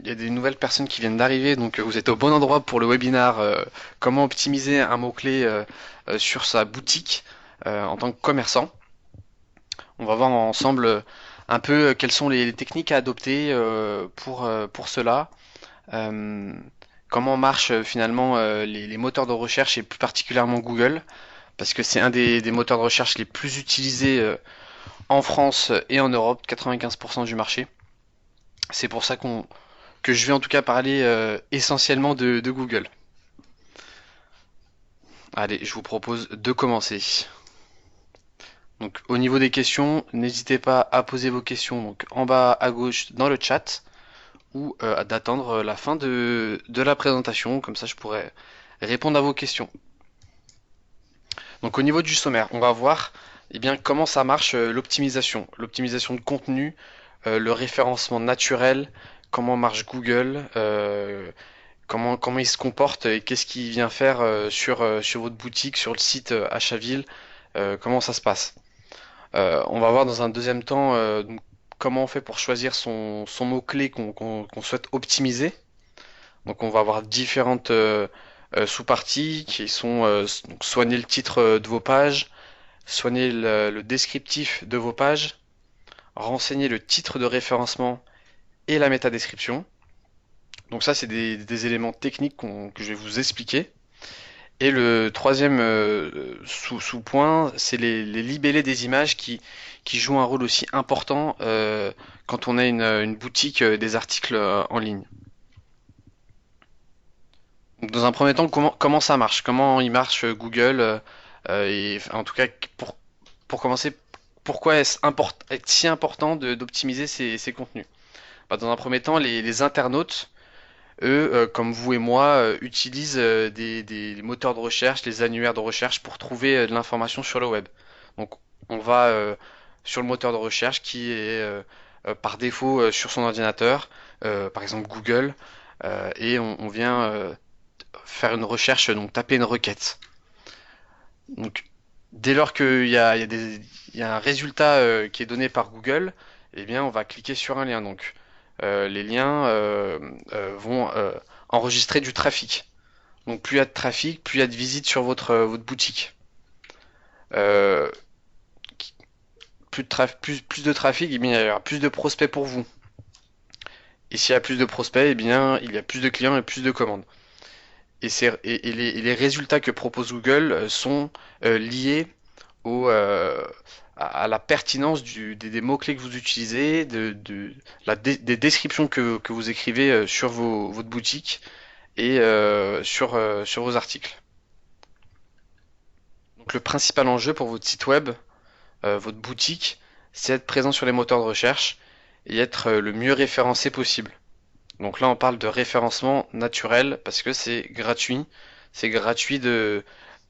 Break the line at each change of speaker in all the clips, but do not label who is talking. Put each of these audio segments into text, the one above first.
il y a des nouvelles personnes qui viennent d'arriver, donc vous êtes au bon endroit pour le webinar comment optimiser un mot-clé sur sa boutique en tant que commerçant. On va voir ensemble un peu quelles sont les techniques à adopter pour cela. Euh, Comment marchent finalement les moteurs de recherche et plus particulièrement Google, parce que c'est un des moteurs de recherche les plus utilisés en France et en Europe, 95% du marché. C'est pour ça que je vais en tout cas parler essentiellement de Google. Allez, je vous propose de commencer. Donc au niveau des questions, n'hésitez pas à poser vos questions donc en bas à gauche dans le chat ou d'attendre la fin de la présentation, comme ça je pourrai répondre à vos questions. Donc au niveau du sommaire, on va voir eh bien, comment ça marche l'optimisation. L'optimisation de contenu, le référencement naturel, comment marche Google, comment il se comporte et qu'est-ce qu'il vient faire sur votre boutique, sur le site Achaville, comment ça se passe. On va voir dans un deuxième temps donc, comment on fait pour choisir son mot-clé qu'on souhaite optimiser. Donc on va avoir différentes sous-parties qui sont donc soigner le titre de vos pages, soigner le descriptif de vos pages, renseigner le titre de référencement et la métadescription. Donc ça, c'est des éléments techniques que je vais vous expliquer. Et le troisième sous-point, c'est les libellés des images qui jouent un rôle aussi important quand on a une boutique des articles en ligne. Donc, dans un premier temps, comment ça marche? Comment il marche Google et en tout cas, pour commencer, pourquoi est si important d'optimiser ces contenus? Bah, dans un premier temps, les internautes, eux, comme vous et moi, utilisent des moteurs de recherche, les annuaires de recherche pour trouver de l'information sur le web. Donc, on va sur le moteur de recherche qui est par défaut sur son ordinateur, par exemple Google, et on vient faire une recherche, donc taper une requête. Donc, dès lors il y a un résultat qui est donné par Google, eh bien, on va cliquer sur un lien. Donc, les liens vont enregistrer du trafic. Donc, plus il y a de trafic, plus il y a de visites sur votre boutique. Euh, plus de trafic, eh bien, il y aura plus de prospects pour vous. Et s'il y a plus de prospects, eh bien, il y a plus de clients et plus de commandes. Et les résultats que propose Google sont liés à la pertinence des mots-clés que vous utilisez, des descriptions que vous écrivez sur votre boutique et sur vos articles. Donc le principal enjeu pour votre site web, votre boutique, c'est être présent sur les moteurs de recherche et être le mieux référencé possible. Donc là, on parle de référencement naturel parce que c'est gratuit. C'est gratuit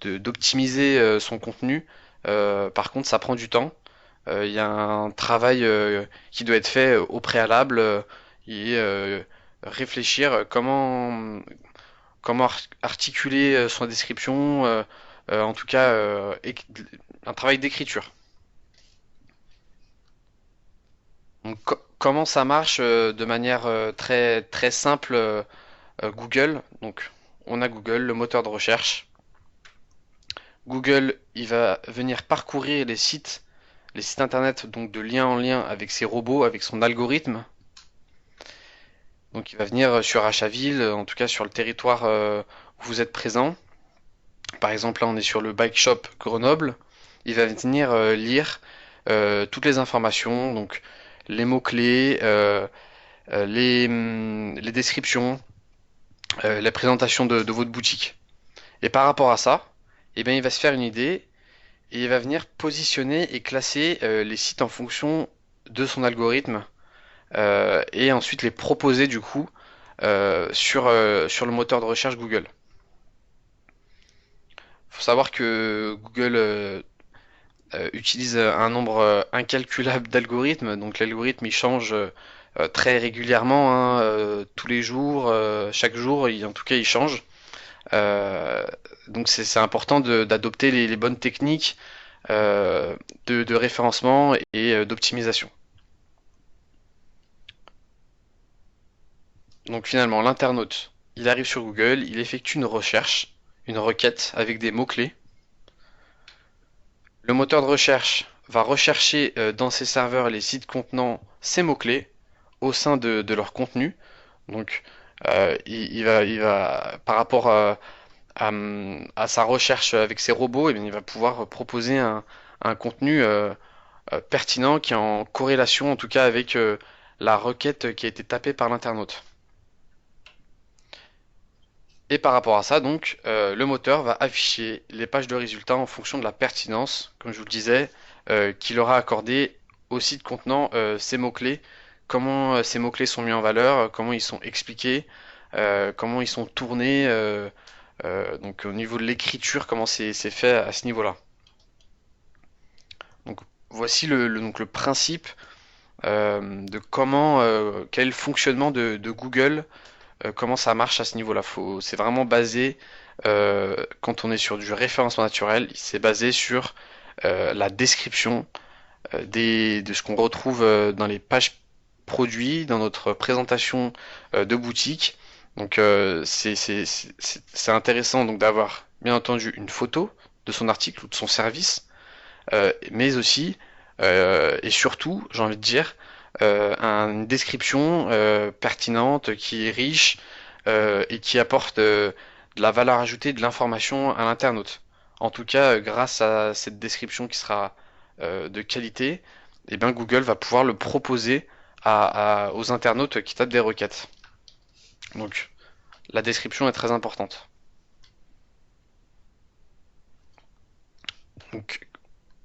d'optimiser son contenu. Par contre, ça prend du temps. Il y a un travail qui doit être fait au préalable et réfléchir comment articuler son description, en tout cas un travail d'écriture. Donc, comment ça marche de manière très simple Google. Donc, on a Google, le moteur de recherche. Google, il va venir parcourir les sites internet donc de lien en lien avec ses robots, avec son algorithme. Donc, il va venir sur Achaville, en tout cas sur le territoire où vous êtes présent. Par exemple, là, on est sur le Bike Shop Grenoble. Il va venir lire toutes les informations, donc les mots-clés, les descriptions, la présentation de votre boutique. Et par rapport à ça, eh bien, il va se faire une idée et il va venir positionner et classer les sites en fonction de son algorithme et ensuite les proposer du coup sur le moteur de recherche Google. Il faut savoir que Google utilise un nombre incalculable d'algorithmes, donc l'algorithme il change très régulièrement, hein, tous les jours, chaque jour, en tout cas il change. Euh, donc c'est important d'adopter les bonnes techniques de référencement et d'optimisation. Donc finalement, l'internaute, il arrive sur Google, il effectue une recherche, une requête avec des mots-clés. Le moteur de recherche va rechercher dans ses serveurs les sites contenant ces mots-clés au sein de leur contenu. Donc par rapport à sa recherche avec ses robots, eh bien, il va pouvoir proposer un contenu pertinent qui est en corrélation en tout cas avec la requête qui a été tapée par l'internaute. Et par rapport à ça, donc, le moteur va afficher les pages de résultats en fonction de la pertinence, comme je vous le disais, qu'il aura accordé au site contenant ces mots-clés, comment ces mots-clés sont mis en valeur, comment ils sont expliqués, comment ils sont tournés, donc au niveau de l'écriture, comment c'est fait à ce niveau-là. Donc voici donc le principe de quel est le fonctionnement de Google, comment ça marche à ce niveau-là. C'est vraiment basé, quand on est sur du référencement naturel, c'est basé sur la description de ce qu'on retrouve dans les pages produits, dans notre présentation de boutique. Donc c'est intéressant donc d'avoir bien entendu une photo de son article ou de son service, mais aussi et surtout, j'ai envie de dire, une description pertinente, qui est riche et qui apporte de la valeur ajoutée, de l'information à l'internaute. En tout cas, grâce à cette description qui sera de qualité, eh bien, Google va pouvoir le proposer aux internautes qui tapent des requêtes. Donc, la description est très importante. Donc,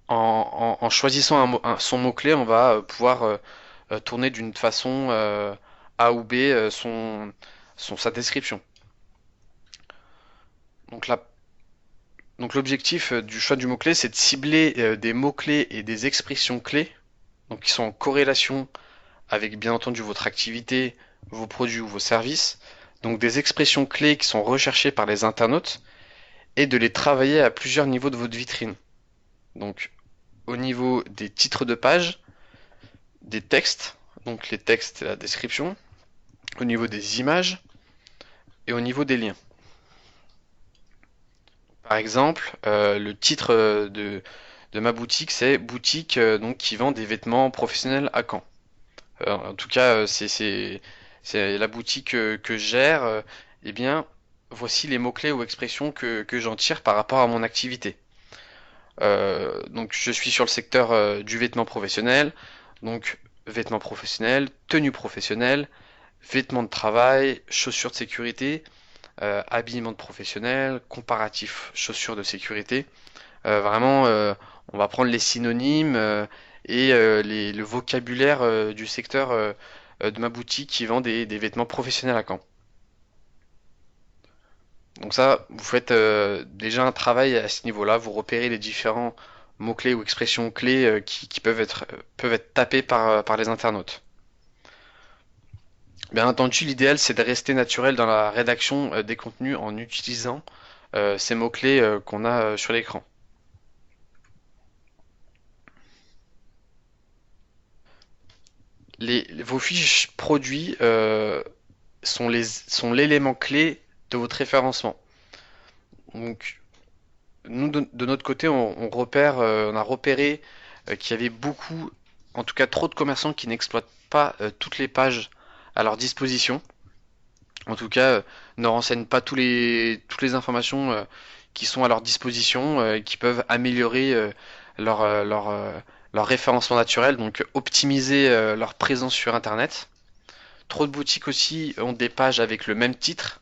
en choisissant son mot-clé, on va pouvoir tourner d'une façon A ou B sa description. Donc là, donc l'objectif du choix du mot-clé, c'est de cibler des mots-clés et des expressions clés, donc qui sont en corrélation avec bien entendu votre activité, vos produits ou vos services. Donc des expressions clés qui sont recherchées par les internautes et de les travailler à plusieurs niveaux de votre vitrine. Donc au niveau des titres de page, des textes, donc les textes et la description, au niveau des images et au niveau des liens. Par exemple, le titre de ma boutique, c'est boutique donc qui vend des vêtements professionnels à Caen. En tout cas, c'est la boutique que je gère. Eh bien, voici les mots-clés ou expressions que j'en tire par rapport à mon activité. Donc, je suis sur le secteur du vêtement professionnel. Donc, vêtements professionnels, tenue professionnelle, vêtements de travail, chaussures de sécurité, habillement de professionnel, comparatif chaussures de sécurité. Vraiment, on va prendre les synonymes et le vocabulaire du secteur de ma boutique qui vend des vêtements professionnels à Caen. Donc ça, vous faites déjà un travail à ce niveau-là, vous repérez les différents mots-clés ou expressions clés qui peuvent être tapés par les internautes. Bien entendu, l'idéal c'est de rester naturel dans la rédaction des contenus en utilisant ces mots-clés qu'on a sur l'écran. Vos fiches produits sont l'élément clé de votre référencement. Donc, nous, de notre côté, on a repéré qu'il y avait beaucoup, en tout cas trop de commerçants qui n'exploitent pas toutes les pages à leur disposition. En tout cas, ne renseignent pas toutes les informations qui sont à leur disposition et qui peuvent améliorer leur, euh, leur, euh, leur référencement naturel, donc optimiser leur présence sur Internet. Trop de boutiques aussi ont des pages avec le même titre,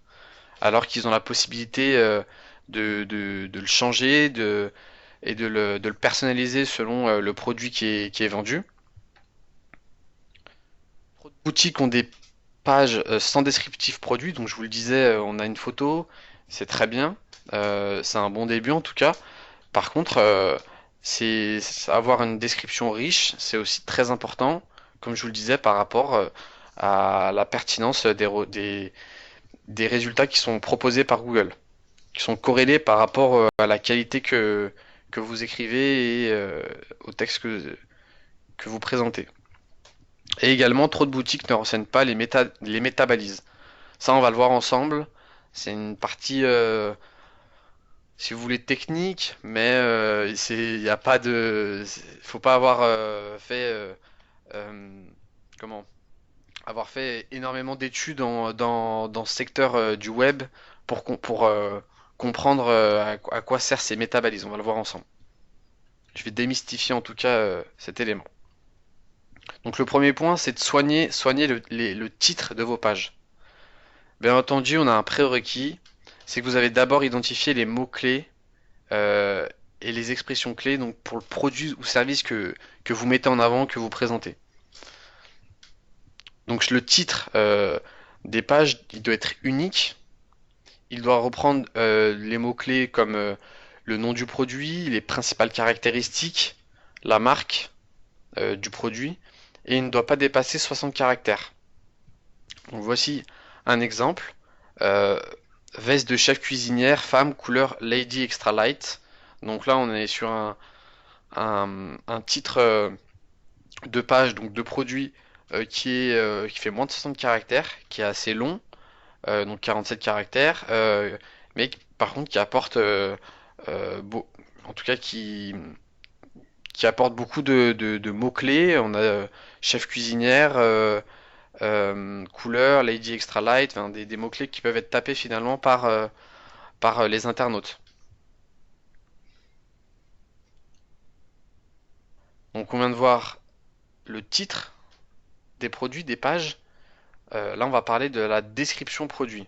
alors qu'ils ont la possibilité de le changer et de le personnaliser selon le produit qui est vendu. Trop de boutiques ont des pages sans descriptif produit, donc je vous le disais, on a une photo, c'est très bien, c'est un bon début en tout cas. Par contre, avoir une description riche, c'est aussi très important, comme je vous le disais, par rapport à la pertinence des résultats qui sont proposés par Google, qui sont corrélés par rapport à la qualité que vous écrivez et au texte que vous présentez. Et également, trop de boutiques ne renseignent pas les métabalises. Ça, on va le voir ensemble. C'est une partie, si vous voulez, technique, mais il y a pas de, faut pas avoir fait, euh, comment, avoir fait énormément d'études dans ce secteur du web pour comprendre à quoi sert ces métabalises. On va le voir ensemble. Je vais démystifier en tout cas cet élément. Donc le premier point, c'est de soigner le titre de vos pages. Bien entendu, on a un prérequis, c'est que vous avez d'abord identifié les mots-clés euh, et les expressions clés donc pour le produit ou service que vous mettez en avant, que vous présentez. Donc le titre des pages, il doit être unique. Il doit reprendre les mots-clés comme le nom du produit, les principales caractéristiques, la marque du produit, et il ne doit pas dépasser 60 caractères. Donc voici un exemple. Euh, Veste de chef cuisinière, femme, couleur Lady Extra Light. Donc là, on est sur un titre de page, donc de produit, qui fait moins de 60 caractères, qui est assez long, donc 47 caractères, mais par contre qui apporte, en tout cas qui apporte beaucoup de mots-clés. On a chef cuisinière, couleur, Lady Extra Light, enfin, des mots-clés qui peuvent être tapés finalement par les internautes. Donc on vient de voir le titre des produits, des pages. Là on va parler de la description produit.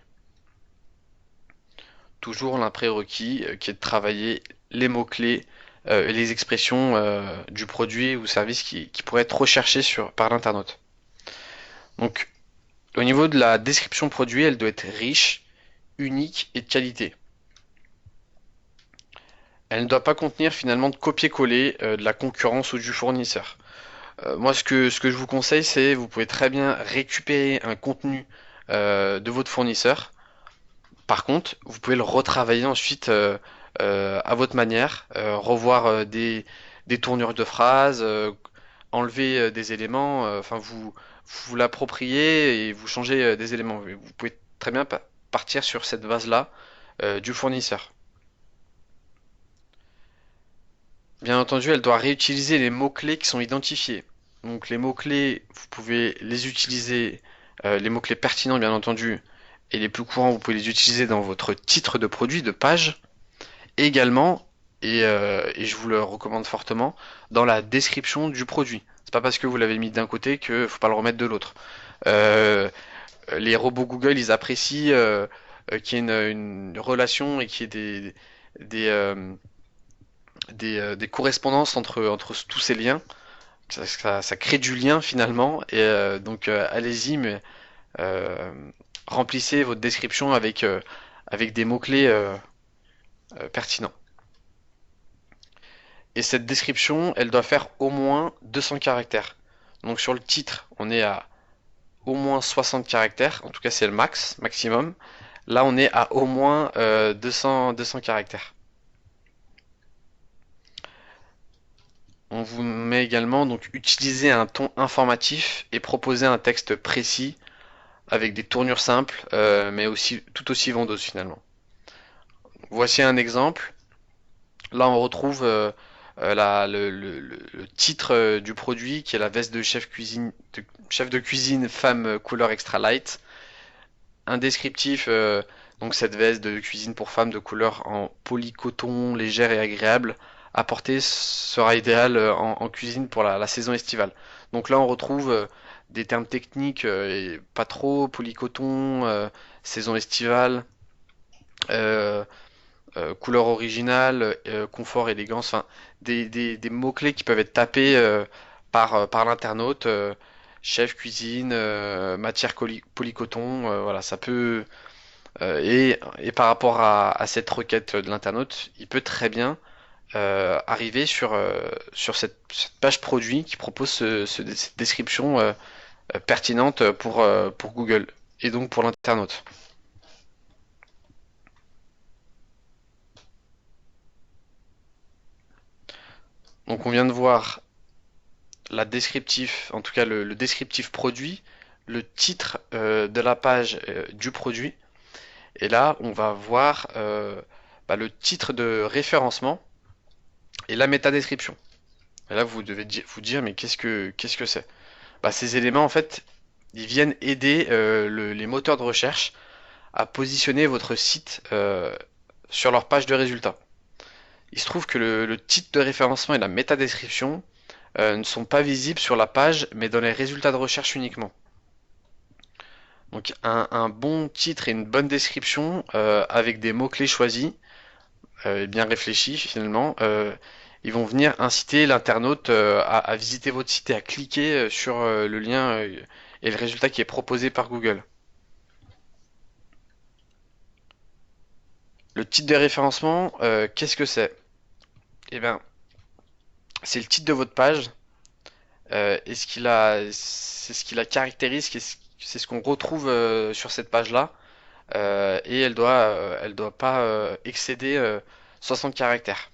Toujours l'un prérequis qui est de travailler les mots-clés et les expressions du produit ou service qui pourrait être recherché par l'internaute. Donc au niveau de la description produit, elle doit être riche, unique et de qualité. Elle ne doit pas contenir finalement de copier-coller de la concurrence ou du fournisseur. Moi, ce que je vous conseille, c'est vous pouvez très bien récupérer un contenu de votre fournisseur. Par contre, vous pouvez le retravailler ensuite à votre manière, revoir des tournures de phrases, enlever des éléments, enfin vous l'appropriez et vous changez des éléments. Vous pouvez très bien partir sur cette base-là du fournisseur. Bien entendu, elle doit réutiliser les mots-clés qui sont identifiés. Donc les mots-clés, vous pouvez les utiliser, les mots-clés pertinents bien entendu, et les plus courants, vous pouvez les utiliser dans votre titre de produit, de page, et également, et je vous le recommande fortement, dans la description du produit. C'est pas parce que vous l'avez mis d'un côté que faut pas le remettre de l'autre. Euh, les robots Google, ils apprécient qu'il y ait une relation et qu'il y ait des, euh, des correspondances entre tous ces liens. Ça crée du lien finalement. Et donc allez-y, mais euh, remplissez votre description avec des mots-clés pertinents. Et cette description, elle doit faire au moins 200 caractères. Donc sur le titre, on est à au moins 60 caractères, en tout cas c'est le maximum. Là on est à au moins 200 caractères. On vous met également donc utiliser un ton informatif et proposer un texte précis avec des tournures simples, mais aussi tout aussi vendeuses finalement. Voici un exemple. Là, on retrouve le titre du produit qui est la veste chef de cuisine femme couleur extra light. Un descriptif, donc cette veste de cuisine pour femme de couleur en polycoton légère et agréable à porter sera idéal en cuisine pour la saison estivale. Donc là, on retrouve des termes techniques et pas trop, polycoton, saison estivale, euh, couleur originale, confort, élégance, enfin des mots-clés qui peuvent être tapés par l'internaute, chef, cuisine, matière polycoton, voilà, ça peut... et par rapport à cette requête de l'internaute, il peut très bien arriver sur cette page produit qui propose cette description pertinente pour Google et donc pour l'internaute. Donc on vient de voir la descriptif, en tout cas le descriptif produit, le titre de la page du produit. Et là, on va voir le titre de référencement et la métadescription. Et là, vous devez vous dire, mais qu'est-ce que c'est? Bah, ces éléments, en fait, ils viennent aider les moteurs de recherche à positionner votre site sur leur page de résultats. Il se trouve que le titre de référencement et la métadescription ne sont pas visibles sur la page, mais dans les résultats de recherche uniquement. Donc un bon titre et une bonne description avec des mots-clés choisis et bien réfléchis finalement, ils vont venir inciter l'internaute à visiter votre site et à cliquer sur le lien et le résultat qui est proposé par Google. Le titre de référencement, qu'est-ce que c'est? Eh bien, c'est le titre de votre page et c'est ce qui la caractérise, c'est ce qu'on retrouve sur cette page-là. Et elle doit pas excéder 60 caractères.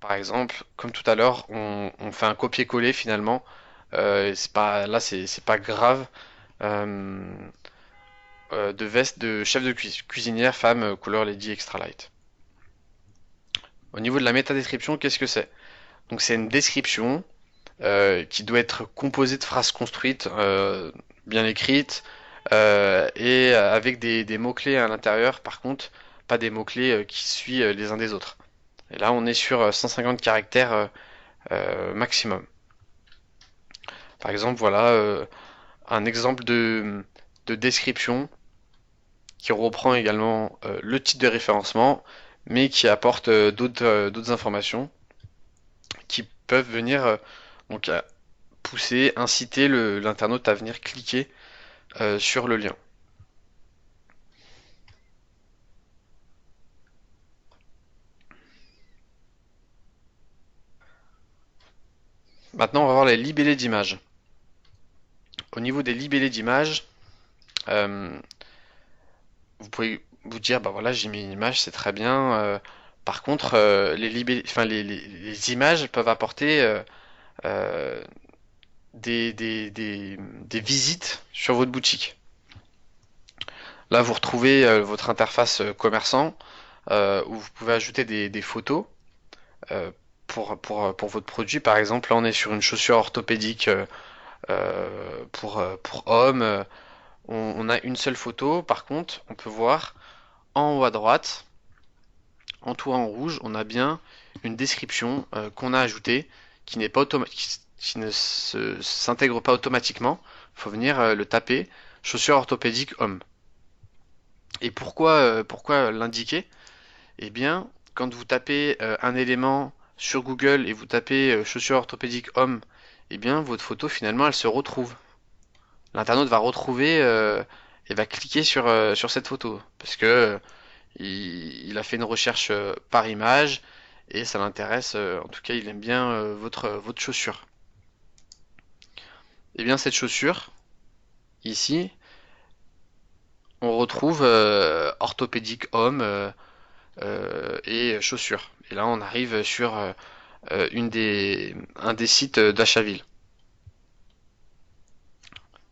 Par exemple, comme tout à l'heure, on fait un copier-coller finalement. C'est pas, là, c'est pas grave. Euh, de veste de chef de cuisinière femme couleur Lady Extra Light. Au niveau de la métadescription, qu'est-ce que c'est? Donc c'est une description qui doit être composée de phrases construites, bien écrites, et avec des mots-clés à l'intérieur, par contre, pas des mots-clés qui suivent les uns des autres. Et là, on est sur 150 caractères maximum. Par exemple, voilà un exemple de description qui reprend également le titre de référencement, mais qui apporte d'autres informations qui peuvent venir donc pousser, inciter l'internaute à venir cliquer sur le lien. Maintenant, on va voir les libellés d'images. Au niveau des libellés d'images, euh, vous pouvez vous dire, bah voilà, j'ai mis une image, c'est très bien. Par contre, les images peuvent apporter euh, des visites sur votre boutique. Là, vous retrouvez votre interface commerçant où vous pouvez ajouter des photos euh, pour votre produit. Par exemple, là, on est sur une chaussure orthopédique pour hommes. On a une seule photo. Par contre, on peut voir en haut à droite, en tout en rouge, on a bien une description qu'on a ajoutée qui n'est pas qui ne s'intègre pas automatiquement. Il faut venir le taper chaussure orthopédique homme. Et pourquoi l'indiquer? Eh bien, quand vous tapez un élément sur Google et vous tapez chaussures orthopédiques homme, eh bien, votre photo finalement elle se retrouve. L'internaute va retrouver et va cliquer sur cette photo parce que il a fait une recherche par image et ça l'intéresse. En tout cas, il aime bien votre chaussure. Eh bien, cette chaussure ici, on retrouve orthopédique homme et chaussures. Et là, on arrive sur un des sites d'Achaville.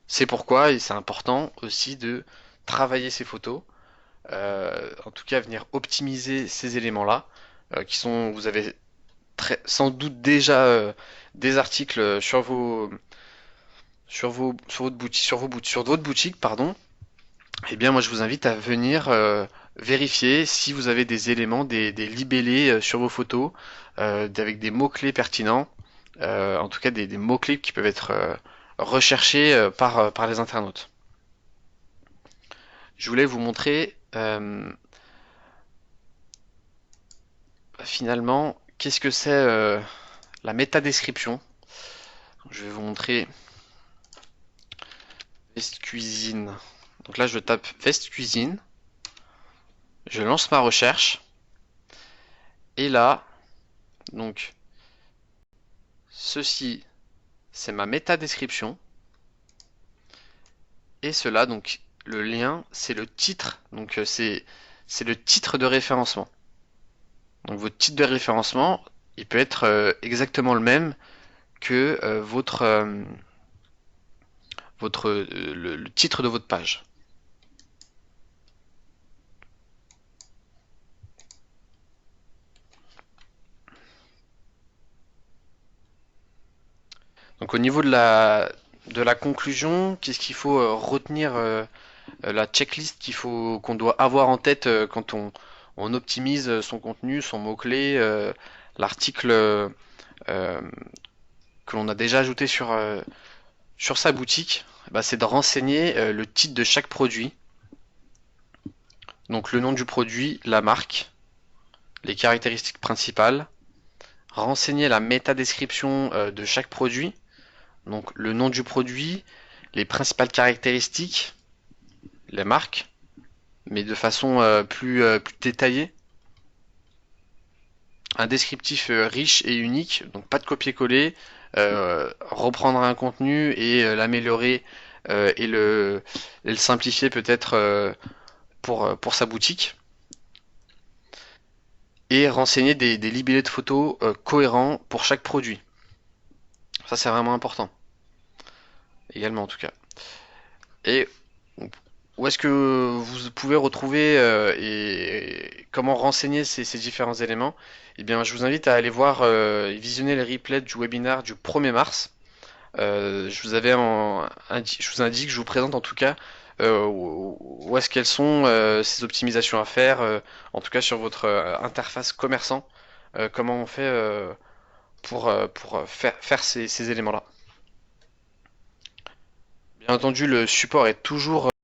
C'est pourquoi et c'est important aussi de travailler ces photos, en tout cas venir optimiser ces éléments-là, qui sont, vous avez sans doute déjà des articles sur votre boutique, pardon. Eh bien, moi, je vous invite à venir vérifier si vous avez des éléments, des libellés sur vos photos, avec des mots-clés pertinents, en tout cas des mots-clés qui peuvent être recherchés par les internautes. Je voulais vous montrer finalement qu'est-ce que c'est la métadescription. Je vais vous montrer veste cuisine. Donc là, je tape veste cuisine, je lance ma recherche, et là, donc, ceci, c'est ma métadescription, et cela, donc, le lien, c'est le titre, donc c'est le titre de référencement. Donc votre titre de référencement, il peut être exactement le même que le titre de votre page. Donc au niveau de la conclusion, qu'est-ce qu'il faut retenir, la checklist qu'on doit avoir en tête quand on optimise son contenu, son mot-clé, l'article que l'on a déjà ajouté sur sa boutique, bah, c'est de renseigner le titre de chaque produit, donc le nom du produit, la marque, les caractéristiques principales, renseigner la métadescription de chaque produit, donc le nom du produit, les principales caractéristiques, les marques, mais de façon plus détaillée. Un descriptif riche et unique, donc pas de copier-coller, reprendre un contenu et l'améliorer et le simplifier peut-être pour sa boutique. Et renseigner des libellés de photos cohérents pour chaque produit. Ça c'est vraiment important, également en tout cas. Et où est-ce que vous pouvez retrouver et comment renseigner ces différents éléments? Eh bien, je vous invite à aller voir et visionner le replay du webinaire du 1er mars. Je vous indique, je vous présente en tout cas où est-ce qu'elles sont ces optimisations à faire, en tout cas sur votre interface commerçant, comment on fait pour faire ces éléments-là. Bien entendu, le support est toujours